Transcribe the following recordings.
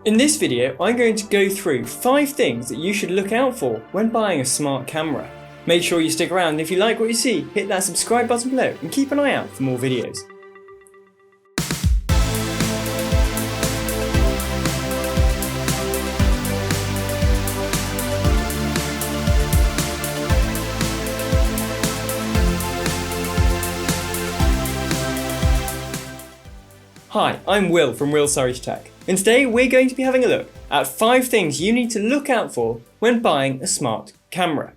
In this video, I'm going to go through 5 things that you should look out for when buying a smart camera. Make sure you stick around, and if you like what you see, hit that subscribe button below and keep an eye out for more videos. Hi, I'm Will from Surridge Tech, and today we're going to be having a look at 5 things you need to look out for when buying a smart camera.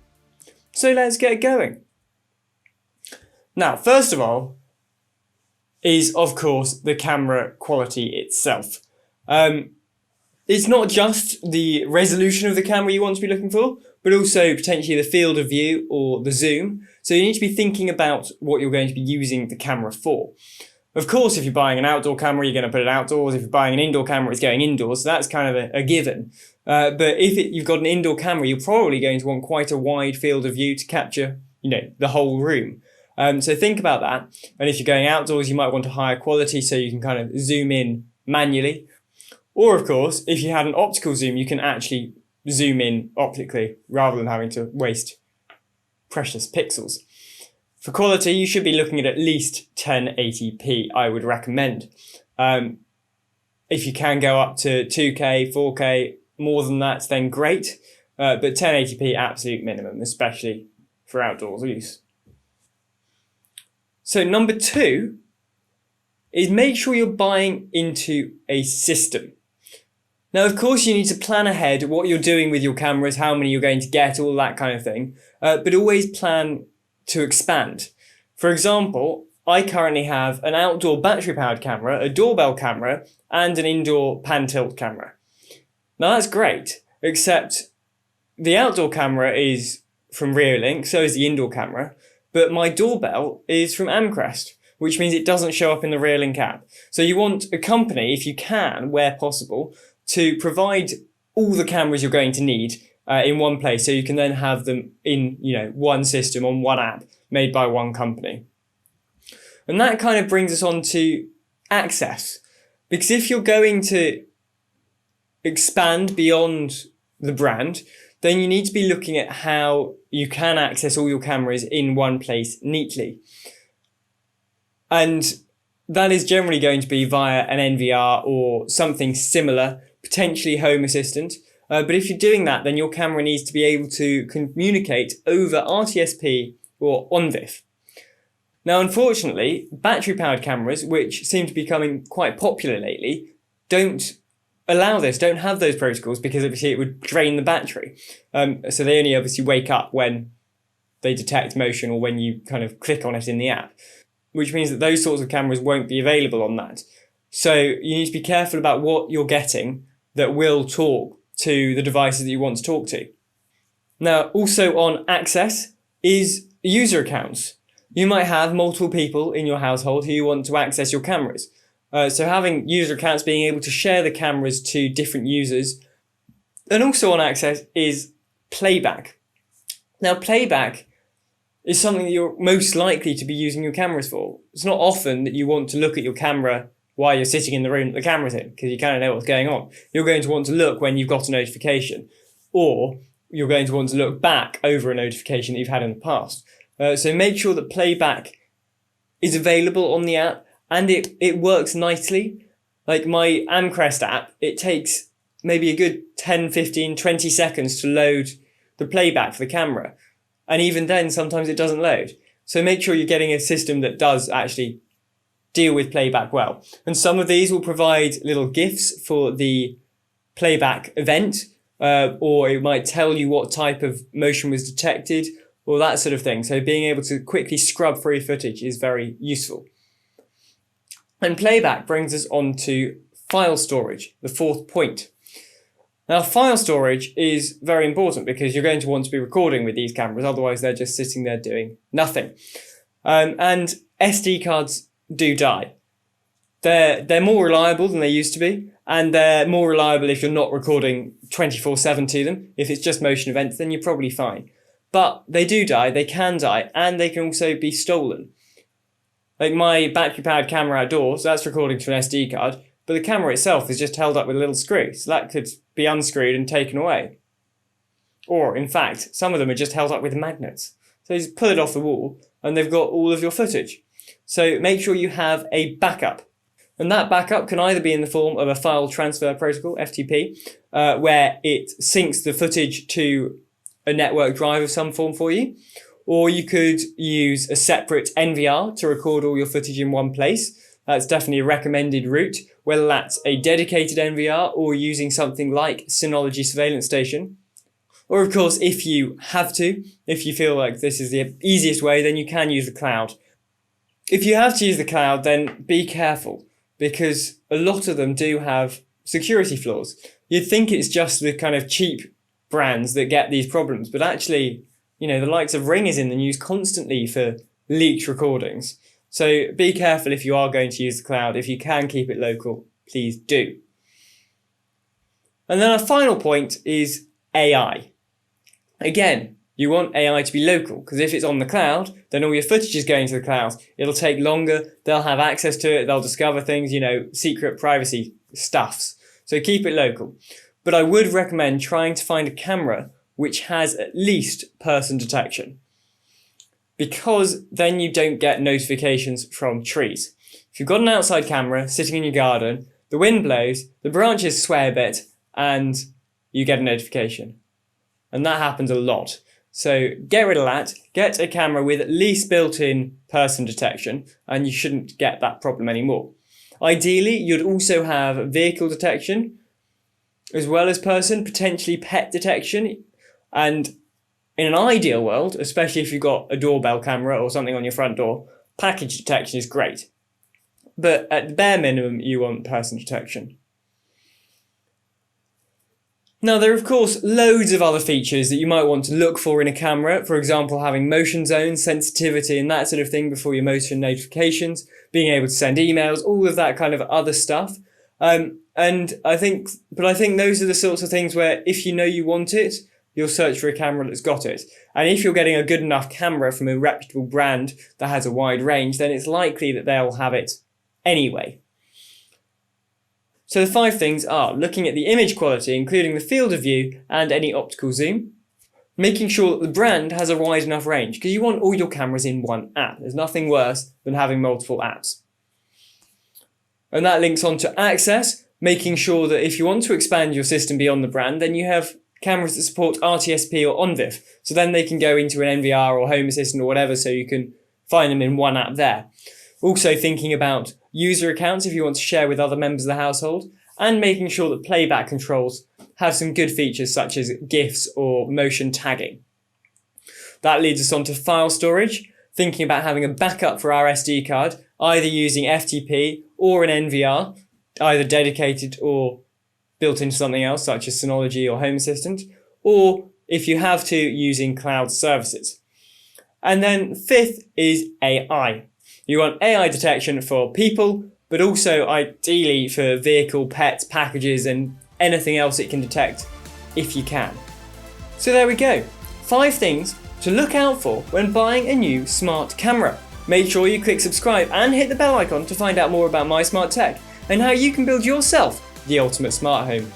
So let's get going. Now, first of all, is of course the camera quality itself. It's not just the resolution of the camera you want to be looking for, but also potentially the field of view or the zoom. So you need to be thinking about what you're going to be using the camera for. Of course, if you're buying an outdoor camera, you're going to put it outdoors. If you're buying an indoor camera, it's going indoors. So that's kind of a given. But if you've got an indoor camera, you're probably going to want quite a wide field of view to capture, the whole room. So think about that. And if you're going outdoors, you might want a higher quality so you can kind of zoom in manually. Or of course, if you had an optical zoom, you can actually zoom in optically rather than having to waste precious pixels. For quality, you should be looking at least 1080p, I would recommend. If you can go up to 2K, 4K, more than that, then great. But 1080p, absolute minimum, especially for outdoors use. So number 2 is make sure you're buying into a system. Now, of course, you need to plan ahead what you're doing with your cameras, how many you're going to get, all that kind of thing. But always plan to expand. For example, I currently have an outdoor battery-powered camera, a doorbell camera, and an indoor pan-tilt camera. Now that's great, except the outdoor camera is from Reolink, so is the indoor camera, but my doorbell is from Amcrest, which means it doesn't show up in the Reolink app. So you want a company, if you can, where possible, to provide all the cameras you're going to need in one place, so you can then have them in, one system on one app made by one company. And that kind of brings us on to access, because if you're going to expand beyond the brand, then you need to be looking at how you can access all your cameras in one place neatly. And that is generally going to be via an NVR or something similar, potentially Home Assistant. But if you're doing that, then your camera needs to be able to communicate over RTSP or ONVIF. Now, unfortunately, battery-powered cameras, which seem to be becoming quite popular lately, don't allow this, don't have those protocols, because obviously it would drain the battery. So they only obviously wake up when they detect motion or when you kind of click on it in the app, which means that those sorts of cameras won't be available on that. So you need to be careful about what you're getting that will talk to the devices that you want to talk to. Now, also on access is user accounts. You might have multiple people in your household who want to access your cameras. So having user accounts, being able to share the cameras to different users. And also on access is playback. Now, playback is something that you're most likely to be using your cameras for. It's not often that you want to look at your camera while you're sitting in the room that the camera's in, because you kind of know what's going on. You're going to want to look when you've got a notification, or you're going to want to look back over a notification that you've had in the past. So make sure that playback is available on the app, and it works nicely. Like my Amcrest app, it takes maybe a good 10, 15, 20 seconds to load the playback for the camera. And even then, sometimes it doesn't load. So make sure you're getting a system that does actually deal with playback well. And some of these will provide little GIFs for the playback event, or it might tell you what type of motion was detected, or that sort of thing. So being able to quickly scrub through footage is very useful. And playback brings us on to file storage, the 4th point. Now, file storage is very important because you're going to want to be recording with these cameras, otherwise they're just sitting there doing nothing. And SD cards do die. They're more reliable than they used to be, and they're more reliable if you're not recording 24/7 to them. If it's just motion events, then you're probably fine. But they do die, they can die, and they can also be stolen. Like my battery-powered camera outdoors, that's recording to an SD card. but the camera itself is just held up with a little screw, so that could be unscrewed and taken away. Or, in fact, some of them are just held up with magnets. So you just pull it off the wall and they've got all of your footage. So make sure you have a backup. And that backup can either be in the form of a file transfer protocol, FTP, where it syncs the footage to a network drive of some form for you. Or you could use a separate NVR to record all your footage in one place. That's definitely a recommended route, whether that's a dedicated NVR or using something like Synology Surveillance Station. Or of course, if you have to, if you feel like this is the easiest way, then you can use the cloud. If you have to use the cloud, then be careful, because a lot of them do have security flaws. You'd think it's just the kind of cheap brands that get these problems, but actually, the likes of Ring is in the news constantly for leaked recordings. So be careful if you are going to use the cloud. If you can keep it local, please do. And then our final point is AI. Again, you want AI to be local, because if it's on the cloud, then all your footage is going to the cloud. It'll take longer, they'll have access to it, they'll discover things, secret privacy stuffs. So keep it local. But I would recommend trying to find a camera which has at least person detection, because then you don't get notifications from trees. If you've got an outside camera sitting in your garden, the wind blows, the branches sway a bit, and you get a notification. And that happens a lot. So get rid of that, get a camera with at least built-in person detection, and you shouldn't get that problem anymore. Ideally, you'd also have vehicle detection, as well as person, potentially pet detection. And in an ideal world, especially if you've got a doorbell camera or something on your front door, package detection is great. But at the bare minimum, you want person detection. Now, there are of course loads of other features that you might want to look for in a camera. For example, having motion zones, sensitivity and that sort of thing before your motion notifications, being able to send emails, all of that kind of other stuff. I think those are the sorts of things where if you want it, you'll search for a camera that's got it. And if you're getting a good enough camera from a reputable brand that has a wide range, then it's likely that they'll have it anyway. So the 5 things are looking at the image quality, including the field of view and any optical zoom, making sure that the brand has a wide enough range, because you want all your cameras in one app. There's nothing worse than having multiple apps. And that links on to access, making sure that if you want to expand your system beyond the brand, then you have cameras that support RTSP or ONVIF, so then they can go into an NVR or Home Assistant or whatever, so you can find them in one app there. Also thinking about user accounts if you want to share with other members of the household, and making sure that playback controls have some good features such as GIFs or motion tagging. That leads us on to file storage, thinking about having a backup for our SD card, either using FTP or an NVR, either dedicated or built into something else such as Synology or Home Assistant, or if you have to, using cloud services. And then 5th is AI. You want AI detection for people, but also ideally for vehicle, pets, packages, and anything else it can detect if you can. So there we go. 5 things to look out for when buying a new smart camera. Make sure you click subscribe and hit the bell icon to find out more about My Smart Tech and how you can build yourself the ultimate smart home.